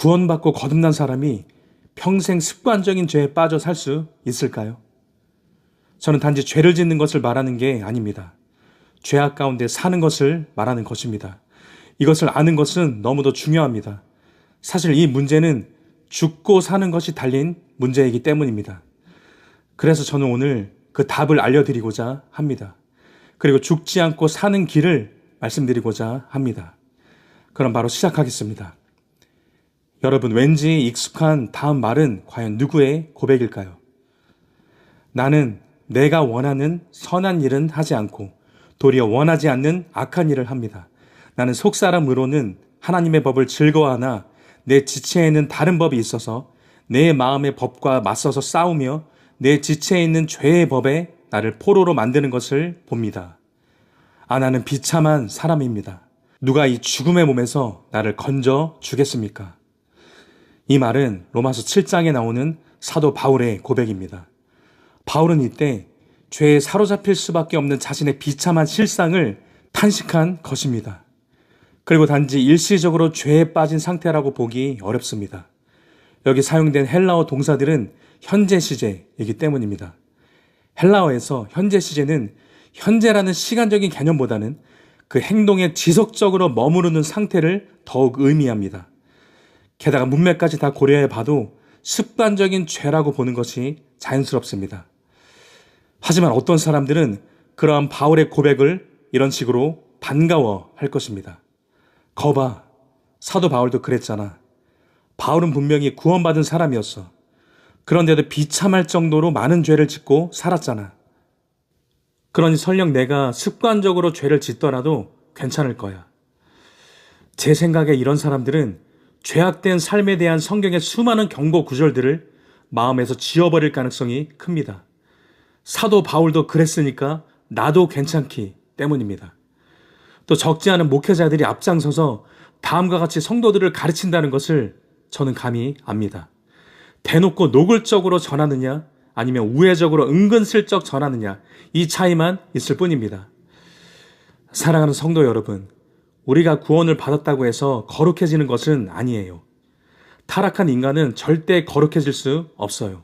구원받고 거듭난 사람이 평생 습관적인 죄에 빠져 살 수 있을까요? 저는 단지 죄를 짓는 것을 말하는 게 아닙니다. 죄악 가운데 사는 것을 말하는 것입니다. 이것을 아는 것은 너무도 중요합니다. 사실 이 문제는 죽고 사는 것이 달린 문제이기 때문입니다. 그래서 저는 오늘 그 답을 알려드리고자 합니다. 그리고 죽지 않고 사는 길을 말씀드리고자 합니다. 그럼 바로 시작하겠습니다. 여러분, 왠지 익숙한 다음 말은 과연 누구의 고백일까요? 나는 내가 원하는 선한 일은 하지 않고 도리어 원하지 않는 악한 일을 합니다. 나는 속사람으로는 하나님의 법을 즐거워하나 내 지체에는 다른 법이 있어서 내 마음의 법과 맞서서 싸우며 내 지체에 있는 죄의 법에 나를 포로로 만드는 것을 봅니다. 나는 비참한 사람입니다. 누가 이 죽음의 몸에서 나를 건져 주겠습니까? 이 말은 로마서 7장에 나오는 사도 바울의 고백입니다. 바울은 이때 죄에 사로잡힐 수밖에 없는 자신의 비참한 실상을 탄식한 것입니다. 그리고 단지 일시적으로 죄에 빠진 상태라고 보기 어렵습니다. 여기 사용된 헬라어 동사들은 현재 시제이기 때문입니다. 헬라어에서 현재 시제는 현재라는 시간적인 개념보다는 그 행동에 지속적으로 머무르는 상태를 더욱 의미합니다. 게다가 문맥까지 다 고려해 봐도 습관적인 죄라고 보는 것이 자연스럽습니다. 하지만 어떤 사람들은 그러한 바울의 고백을 이런 식으로 반가워할 것입니다. 거봐, 사도 바울도 그랬잖아. 바울은 분명히 구원받은 사람이었어. 그런데도 비참할 정도로 많은 죄를 짓고 살았잖아. 그러니 설령 내가 습관적으로 죄를 짓더라도 괜찮을 거야. 제 생각에 이런 사람들은 죄악된 삶에 대한 성경의 수많은 경고 구절들을 마음에서 지워버릴 가능성이 큽니다. 사도 바울도 그랬으니까 나도 괜찮기 때문입니다. 또 적지 않은 목회자들이 앞장서서 다음과 같이 성도들을 가르친다는 것을 저는 감히 압니다. 대놓고 노골적으로 전하느냐 아니면 우회적으로 은근슬쩍 전하느냐, 이 차이만 있을 뿐입니다. 사랑하는 성도 여러분, 우리가 구원을 받았다고 해서 거룩해지는 것은 아니에요. 타락한 인간은 절대 거룩해질 수 없어요.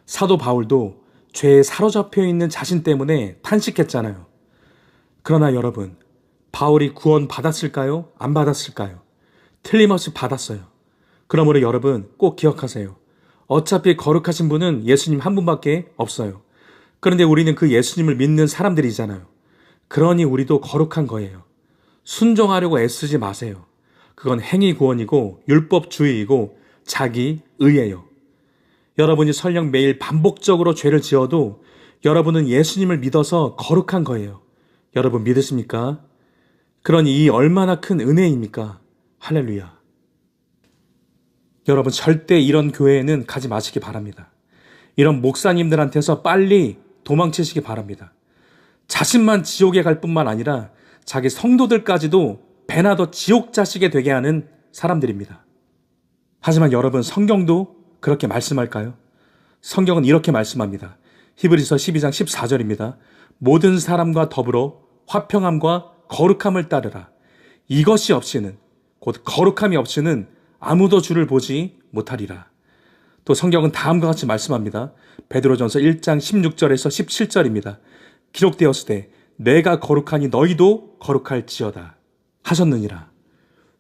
사도 바울도 죄에 사로잡혀 있는 자신 때문에 탄식했잖아요. 그러나 여러분, 바울이 구원 받았을까요? 안 받았을까요? 틀림없이 받았어요. 그러므로 여러분 꼭 기억하세요. 어차피 거룩하신 분은 예수님 한 분밖에 없어요. 그런데 우리는 그 예수님을 믿는 사람들이잖아요. 그러니 우리도 거룩한 거예요. 순종하려고 애쓰지 마세요. 그건 행위 구원이고 율법주의이고 자기 의예요. 여러분이 설령 매일 반복적으로 죄를 지어도 여러분은 예수님을 믿어서 거룩한 거예요. 여러분 믿으십니까? 그러니 이 얼마나 큰 은혜입니까? 할렐루야. 여러분 절대 이런 교회에는 가지 마시기 바랍니다. 이런 목사님들한테서 빨리 도망치시기 바랍니다. 자신만 지옥에 갈 뿐만 아니라 자기 성도들까지도 배나 더 지옥 자식이 되게 하는 사람들입니다. 하지만 여러분, 성경도 그렇게 말씀할까요? 성경은 이렇게 말씀합니다. 히브리서 12장 14절입니다. 모든 사람과 더불어 화평함과 거룩함을 따르라. 이것이 없이는, 곧 거룩함이 없이는 아무도 주를 보지 못하리라. 또 성경은 다음과 같이 말씀합니다. 베드로전서 1장 16절에서 17절입니다. 기록되었으되 내가 거룩하니 너희도 거룩할지어다 하셨느니라.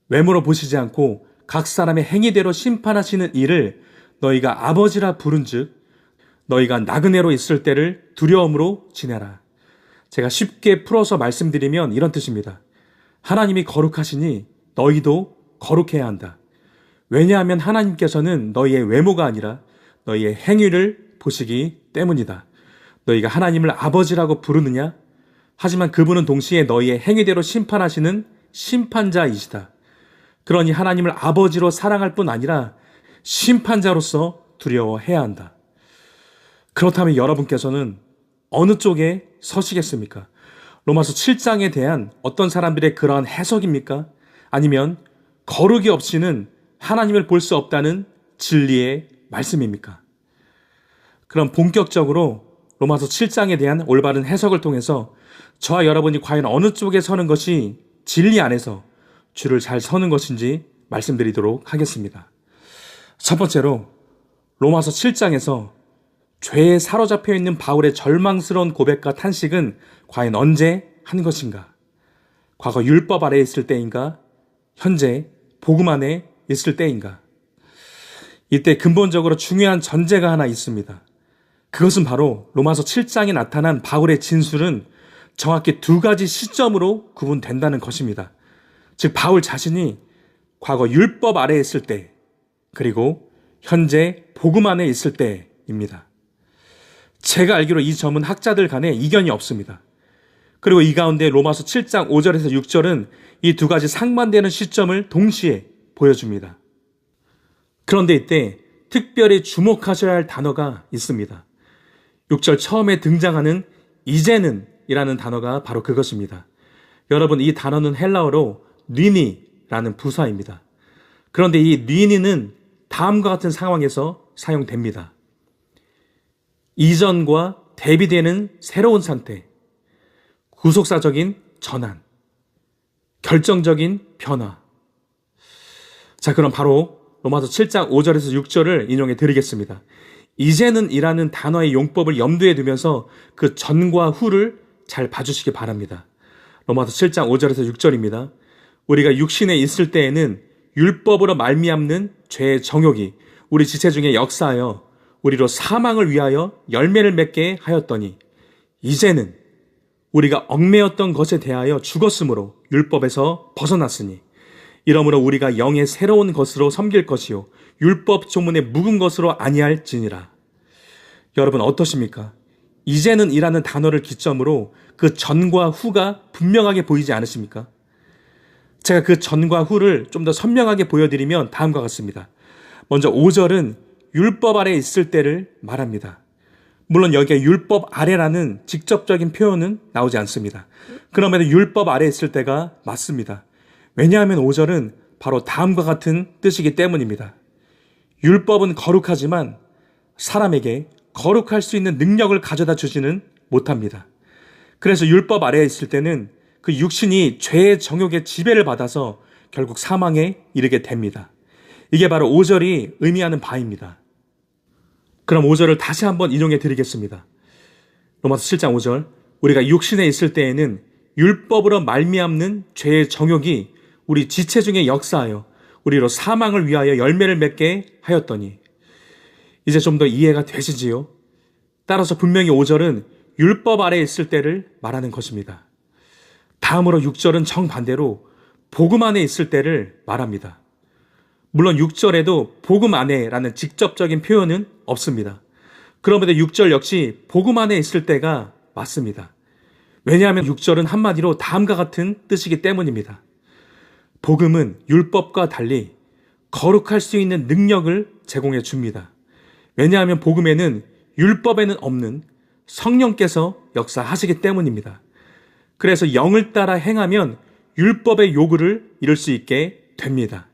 외모로 보시지 않고 각 사람의 행위대로 심판하시는 이를 너희가 아버지라 부른즉 너희가 나그네로 있을 때를 두려움으로 지내라. 제가 쉽게 풀어서 말씀드리면 이런 뜻입니다. 하나님이 거룩하시니 너희도 거룩해야 한다. 왜냐하면 하나님께서는 너희의 외모가 아니라 너희의 행위를 보시기 때문이다. 너희가 하나님을 아버지라고 부르느냐? 하지만 그분은 동시에 너희의 행위대로 심판하시는 심판자이시다. 그러니 하나님을 아버지로 사랑할 뿐 아니라 심판자로서 두려워해야 한다. 그렇다면 여러분께서는 어느 쪽에 서시겠습니까? 로마서 7장에 대한 어떤 사람들의 그러한 해석입니까? 아니면 거룩이 없이는 하나님을 볼 수 없다는 진리의 말씀입니까? 그럼 본격적으로 로마서 7장에 대한 올바른 해석을 통해서 저와 여러분이 과연 어느 쪽에 서는 것이 진리 안에서 주를 잘 서는 것인지 말씀드리도록 하겠습니다. 첫 번째로 로마서 7장에서 죄에 사로잡혀 있는 바울의 절망스러운 고백과 탄식은 과연 언제 한 것인가? 과거 율법 아래에 있을 때인가? 현재 복음 안에 있을 때인가? 이때 근본적으로 중요한 전제가 하나 있습니다. 그것은 바로 로마서 7장에 나타난 바울의 진술은 정확히 두 가지 시점으로 구분된다는 것입니다. 즉 바울 자신이 과거 율법 아래에 있을 때, 그리고 현재 복음 안에 있을 때입니다. 제가 알기로 이 점은 학자들 간에 이견이 없습니다. 그리고 이 가운데 로마서 7장 5절에서 6절은 이 두 가지 상반되는 시점을 동시에 보여줍니다. 그런데 이때 특별히 주목하셔야 할 단어가 있습니다. 6절 처음에 등장하는 이제는 이라는 단어가 바로 그것입니다. 여러분, 이 단어는 헬라어로 니니라는 부사입니다. 그런데 이 니니는 다음과 같은 상황에서 사용됩니다. 이전과 대비되는 새로운 상태, 구속사적인 전환, 결정적인 변화. 자, 그럼 바로 로마서 7장 5절에서 6절을 인용해 드리겠습니다. 이제는 이라는 단어의 용법을 염두에 두면서 그 전과 후를 잘 봐주시기 바랍니다. 로마서 7장 5절에서 6절입니다. 우리가 육신에 있을 때에는 율법으로 말미암는 죄의 정욕이 우리 지체 중에 역사하여 우리로 사망을 위하여 열매를 맺게 하였더니 이제는 우리가 얽매였던 것에 대하여 죽었으므로 율법에서 벗어났으니 이러므로 우리가 영의 새로운 것으로 섬길 것이요 율법 조문에 묵은 것으로 아니할지니라. 여러분 어떠십니까? 이제는 이라는 단어를 기점으로 그 전과 후가 분명하게 보이지 않으십니까? 제가 그 전과 후를 좀 더 선명하게 보여드리면 다음과 같습니다. 먼저 5절은 율법 아래 있을 때를 말합니다. 물론 여기에 율법 아래라는 직접적인 표현은 나오지 않습니다. 그럼에도 율법 아래 있을 때가 맞습니다. 왜냐하면 5절은 바로 다음과 같은 뜻이기 때문입니다. 율법은 거룩하지만 사람에게 거룩할 수 있는 능력을 가져다 주지는 못합니다. 그래서 율법 아래에 있을 때는 그 육신이 죄의 정욕의 지배를 받아서 결국 사망에 이르게 됩니다. 이게 바로 5절이 의미하는 바입니다. 그럼 5절을 다시 한번 인용해 드리겠습니다. 로마서 7장 5절, 우리가 육신에 있을 때에는 율법으로 말미암는 죄의 정욕이 우리 지체 중에 역사하여 우리로 사망을 위하여 열매를 맺게 하였더니 이제 좀 더 이해가 되시지요? 따라서 분명히 5절은 율법 아래에 있을 때를 말하는 것입니다. 다음으로 6절은 정반대로 복음 안에 있을 때를 말합니다. 물론 6절에도 복음 안에라는 직접적인 표현은 없습니다. 그럼에도 6절 역시 복음 안에 있을 때가 맞습니다. 왜냐하면 6절은 한마디로 다음과 같은 뜻이기 때문입니다. 복음은 율법과 달리 거룩할 수 있는 능력을 제공해 줍니다. 왜냐하면 복음에는 율법에는 없는 성령께서 역사하시기 때문입니다. 그래서 영을 따라 행하면 율법의 요구를 이룰 수 있게 됩니다.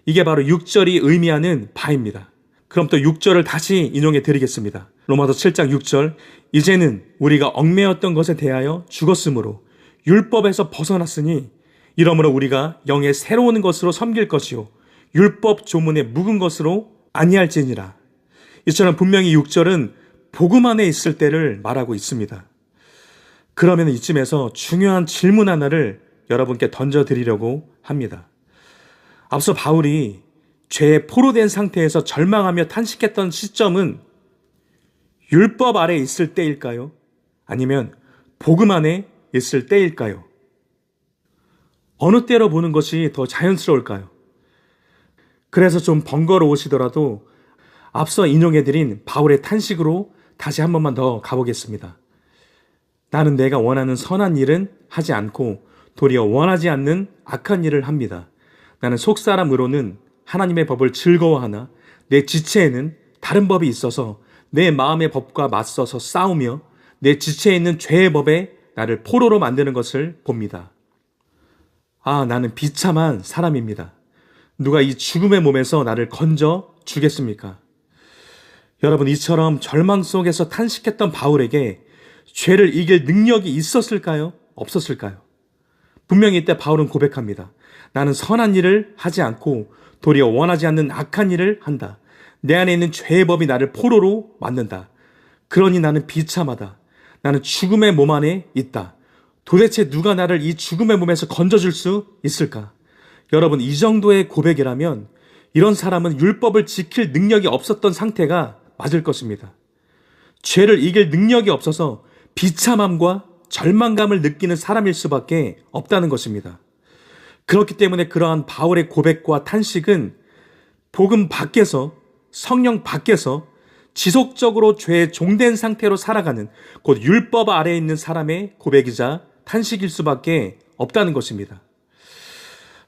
이게 바로 6절이 의미하는 바입니다. 그럼 또 6절을 다시 인용해 드리겠습니다. 로마서 7장 6절, 이제는 우리가 얽매였던 것에 대하여 죽었으므로 율법에서 벗어났으니 이러므로 우리가 영의 새로운 것으로 섬길 것이요 율법 조문에 묵은 것으로 아니할지니라. 이처럼 분명히 6절은 복음 안에 있을 때를 말하고 있습니다. 그러면 이쯤에서 중요한 질문 하나를 여러분께 던져드리려고 합니다. 앞서 바울이 죄에 포로된 상태에서 절망하며 탄식했던 시점은 율법 아래 있을 때일까요? 아니면 복음 안에 있을 때일까요? 어느 때로 보는 것이 더 자연스러울까요? 그래서 좀 번거로우시더라도 앞서 인용해드린 바울의 탄식으로 다시 한 번만 더 가보겠습니다. 나는 내가 원하는 선한 일은 하지 않고 도리어 원하지 않는 악한 일을 합니다. 나는 속사람으로는 하나님의 법을 즐거워하나 내 지체에는 다른 법이 있어서 내 마음의 법과 맞서서 싸우며 내 지체에 있는 죄의 법에 나를 포로로 만드는 것을 봅니다. 아, 나는 비참한 사람입니다. 누가 이 죽음의 몸에서 나를 건져 주겠습니까? 여러분, 이처럼 절망 속에서 탄식했던 바울에게 죄를 이길 능력이 있었을까요? 없었을까요? 분명히 이때 바울은 고백합니다. 나는 선한 일을 하지 않고 도리어 원하지 않는 악한 일을 한다. 내 안에 있는 죄의 법이 나를 포로로 만든다. 그러니 나는 비참하다. 나는 죽음의 몸 안에 있다. 도대체 누가 나를 이 죽음의 몸에서 건져줄 수 있을까? 여러분, 이 정도의 고백이라면 이런 사람은 율법을 지킬 능력이 없었던 상태가 맞을 것입니다. 죄를 이길 능력이 없어서 비참함과 절망감을 느끼는 사람일 수밖에 없다는 것입니다. 그렇기 때문에 그러한 바울의 고백과 탄식은 복음 밖에서, 성령 밖에서 지속적으로 죄에 종된 상태로 살아가는, 곧 율법 아래에 있는 사람의 고백이자 탄식일 수밖에 없다는 것입니다.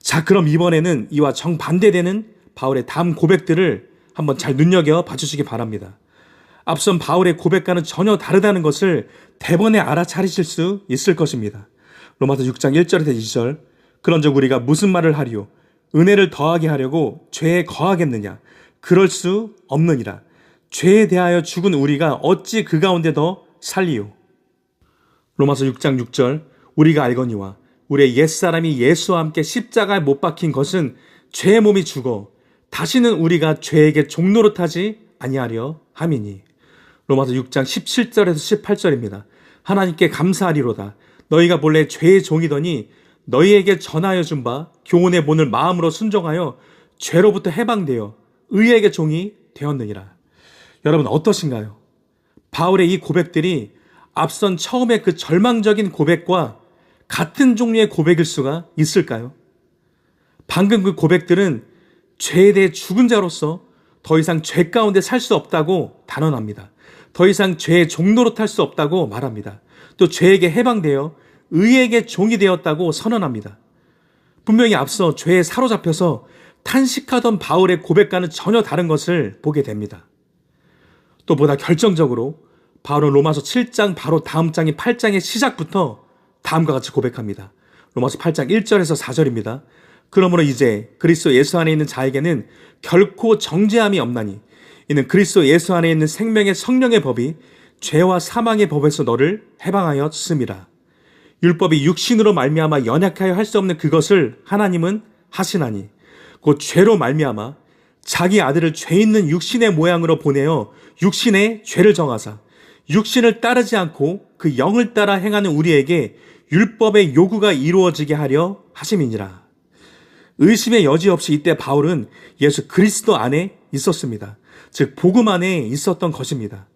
자, 그럼 이번에는 이와 정반대되는 바울의 다음 고백들을 한번 잘 눈여겨 봐주시기 바랍니다. 앞선 바울의 고백과는 전혀 다르다는 것을 대번에 알아차리실 수 있을 것입니다. 로마서 6장 1절에서 2절. 그런즉 우리가 무슨 말을 하리요? 은혜를 더하게 하려고 죄에 거하겠느냐? 그럴 수 없느니라. 죄에 대하여 죽은 우리가 어찌 그 가운데 더 살리요? 로마서 6장 6절. 우리가 알거니와 우리의 옛사람이 예수와 함께 십자가에 못 박힌 것은 죄의 몸이 죽어 다시는 우리가 죄에게 종노릇하지 아니하려 함이니. 로마서 6장 17절에서 18절입니다. 하나님께 감사하리로다. 너희가 본래 죄의 종이더니 너희에게 전하여 준 바 교훈의 본을 마음으로 순종하여 죄로부터 해방되어 의에게 종이 되었느니라. 여러분, 어떠신가요? 바울의 이 고백들이 앞선 처음의 그 절망적인 고백과 같은 종류의 고백일 수가 있을까요? 방금 그 고백들은 죄에 대해 죽은 자로서 더 이상 죄 가운데 살 수 없다고 단언합니다. 더 이상 죄의 종노릇할 수 없다고 말합니다. 또 죄에게 해방되어 의에게 종이 되었다고 선언합니다. 분명히 앞서 죄에 사로잡혀서 탄식하던 바울의 고백과는 전혀 다른 것을 보게 됩니다. 또 보다 결정적으로 바울은 로마서 7장 바로 다음 장인 8장의 시작부터 다음과 같이 고백합니다. 로마서 8장 1절에서 4절입니다. 그러므로 이제 그리스도 예수 안에 있는 자에게는 결코 정죄함이 없나니 이는 그리스도 예수 안에 있는 생명의 성령의 법이 죄와 사망의 법에서 너를 해방하였음이라. 율법이 육신으로 말미암아 연약하여 할 수 없는 그것을 하나님은 하시나니 곧 죄로 말미암아 자기 아들을 죄 있는 육신의 모양으로 보내어 육신의 죄를 정하사 육신을 따르지 않고 그 영을 따라 행하는 우리에게 율법의 요구가 이루어지게 하려 하심이니라. 의심의 여지 없이 이때 바울은 예수 그리스도 안에 있었습니다. 즉 복음 안에 있었던 것입니다.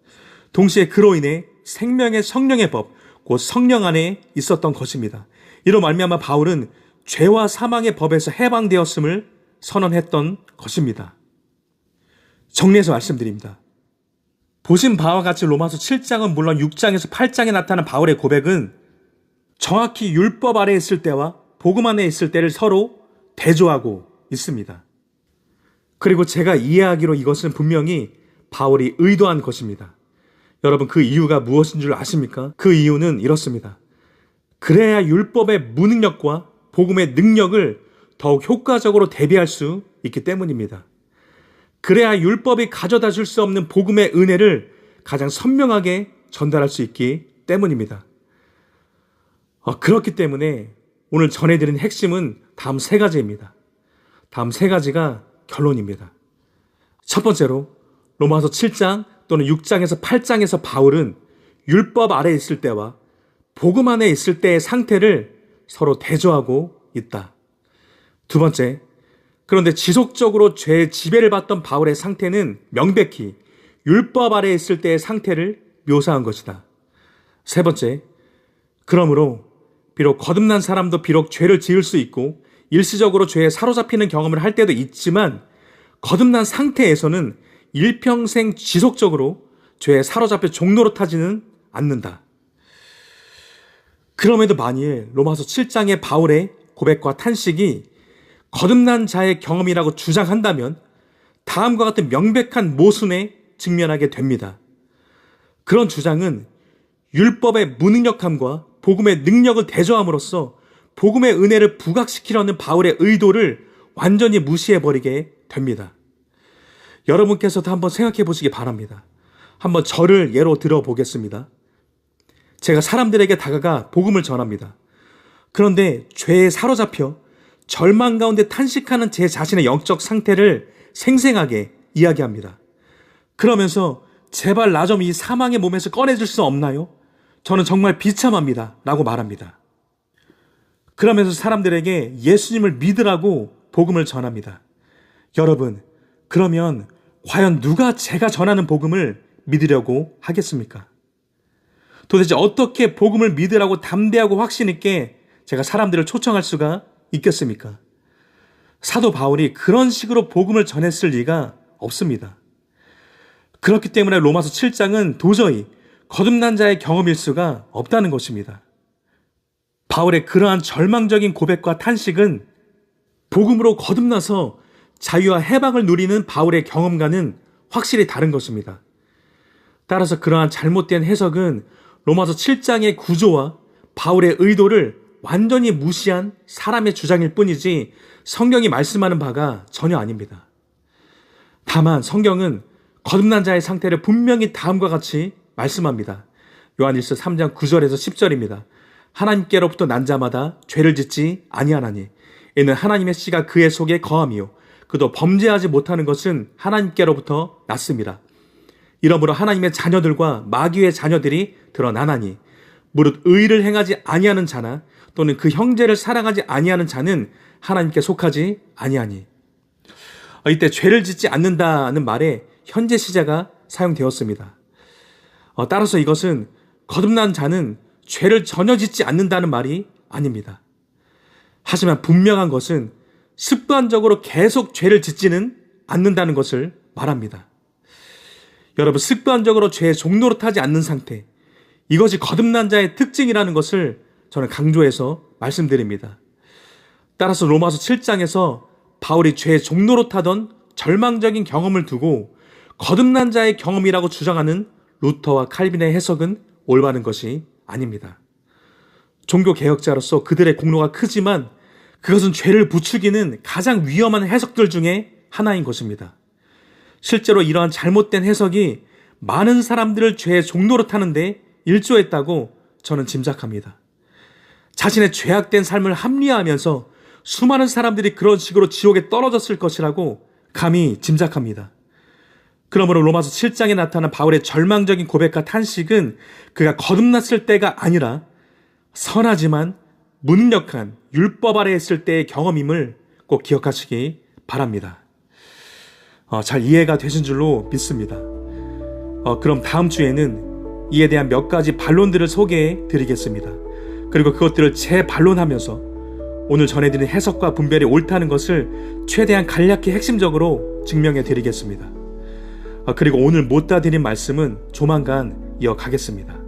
동시에 그로 인해 생명의 성령의 법, 곧 성령 안에 있었던 것입니다. 이로 말미암아 바울은 죄와 사망의 법에서 해방되었음을 선언했던 것입니다. 정리해서 말씀드립니다. 보신 바와 같이 로마서 7장은 물론 6장에서 8장에 나타난 바울의 고백은 정확히 율법 아래에 있을 때와 복음 안에 있을 때를 서로 대조하고 있습니다. 그리고 제가 이해하기로 이것은 분명히 바울이 의도한 것입니다. 여러분, 그 이유가 무엇인 줄 아십니까? 그 이유는 이렇습니다. 그래야 율법의 무능력과 복음의 능력을 더욱 효과적으로 대비할 수 있기 때문입니다. 그래야 율법이 가져다 줄 수 없는 복음의 은혜를 가장 선명하게 전달할 수 있기 때문입니다. 그렇기 때문에 오늘 전해드린 핵심은 다음 세 가지입니다. 다음 세 가지가 결론입니다. 첫 번째로 로마서 7장 또는 6장에서 8장에서 바울은 율법 아래에 있을 때와 복음 안에 있을 때의 상태를 서로 대조하고 있다. 두 번째, 그런데 지속적으로 죄의 지배를 받던 바울의 상태는 명백히 율법 아래에 있을 때의 상태를 묘사한 것이다. 세 번째, 그러므로 비록 거듭난 사람도 비록 죄를 지을 수 있고 일시적으로 죄에 사로잡히는 경험을 할 때도 있지만 거듭난 상태에서는 일평생 지속적으로 죄에 사로잡혀 종노릇하지는 않는다. 그럼에도 만일 로마서 7장의 바울의 고백과 탄식이 거듭난 자의 경험이라고 주장한다면 다음과 같은 명백한 모순에 직면하게 됩니다. 그런 주장은 율법의 무능력함과 복음의 능력을 대조함으로써 복음의 은혜를 부각시키려는 바울의 의도를 완전히 무시해버리게 됩니다. 여러분께서도 한번 생각해 보시기 바랍니다. 한번 저를 예로 들어보겠습니다. 제가 사람들에게 다가가 복음을 전합니다. 그런데 죄에 사로잡혀 절망 가운데 탄식하는 제 자신의 영적 상태를 생생하게 이야기합니다. 그러면서 제발 나 좀 이 사망의 몸에서 꺼내줄 수 없나요? 저는 정말 비참합니다. 라고 말합니다. 그러면서 사람들에게 예수님을 믿으라고 복음을 전합니다. 여러분, 그러면 과연 누가 제가 전하는 복음을 믿으려고 하겠습니까? 도대체 어떻게 복음을 믿으라고 담대하고 확신 있게 제가 사람들을 초청할 수가 있겠습니까? 사도 바울이 그런 식으로 복음을 전했을 리가 없습니다. 그렇기 때문에 로마서 7장은 도저히 거듭난 자의 경험일 수가 없다는 것입니다. 바울의 그러한 절망적인 고백과 탄식은 복음으로 거듭나서 자유와 해방을 누리는 바울의 경험과는 확실히 다른 것입니다. 따라서 그러한 잘못된 해석은 로마서 7장의 구조와 바울의 의도를 완전히 무시한 사람의 주장일 뿐이지 성경이 말씀하는 바가 전혀 아닙니다. 다만 성경은 거듭난 자의 상태를 분명히 다음과 같이 말씀합니다. 요한일서 3장 9절에서 10절입니다. 하나님께로부터 난 자마다 죄를 짓지 아니하나니 이는 하나님의 씨가 그의 속에 거함이요 그도 범죄하지 못하는 것은 하나님께로부터 났습니다. 이러므로 하나님의 자녀들과 마귀의 자녀들이 드러나나니 무릇 의를 행하지 아니하는 자나 또는 그 형제를 사랑하지 아니하는 자는 하나님께 속하지 아니하니. 이때 죄를 짓지 않는다는 말에 현재 시제가 사용되었습니다. 따라서 이것은 거듭난 자는 죄를 전혀 짓지 않는다는 말이 아닙니다. 하지만 분명한 것은 습관적으로 계속 죄를 짓지는 않는다는 것을 말합니다. 여러분, 습관적으로 죄의 종노릇하지 않는 상태, 이것이 거듭난 자의 특징이라는 것을 저는 강조해서 말씀드립니다. 따라서 로마서 7장에서 바울이 죄의 종노릇하던 절망적인 경험을 두고 거듭난 자의 경험이라고 주장하는 루터와 칼빈의 해석은 올바른 것이 아닙니다. 종교개혁자로서 그들의 공로가 크지만 그것은 죄를 부추기는 가장 위험한 해석들 중에 하나인 것입니다. 실제로 이러한 잘못된 해석이 많은 사람들을 죄의 종노릇하는 데 일조했다고 저는 짐작합니다. 자신의 죄악된 삶을 합리화하면서 수많은 사람들이 그런 식으로 지옥에 떨어졌을 것이라고 감히 짐작합니다. 그러므로 로마서 7장에 나타난 바울의 절망적인 고백과 탄식은 그가 거듭났을 때가 아니라 선하지만 무능력한 율법 아래에 있을 때의 경험임을 꼭 기억하시기 바랍니다. 잘 이해가 되신 줄로 믿습니다. 그럼 다음 주에는 이에 대한 몇 가지 반론들을 소개해 드리겠습니다. 그리고 그것들을 재반론하면서 오늘 전해드린 해석과 분별이 옳다는 것을 최대한 간략히 핵심적으로 증명해 드리겠습니다. 그리고 오늘 못다 드린 말씀은 조만간 이어가겠습니다.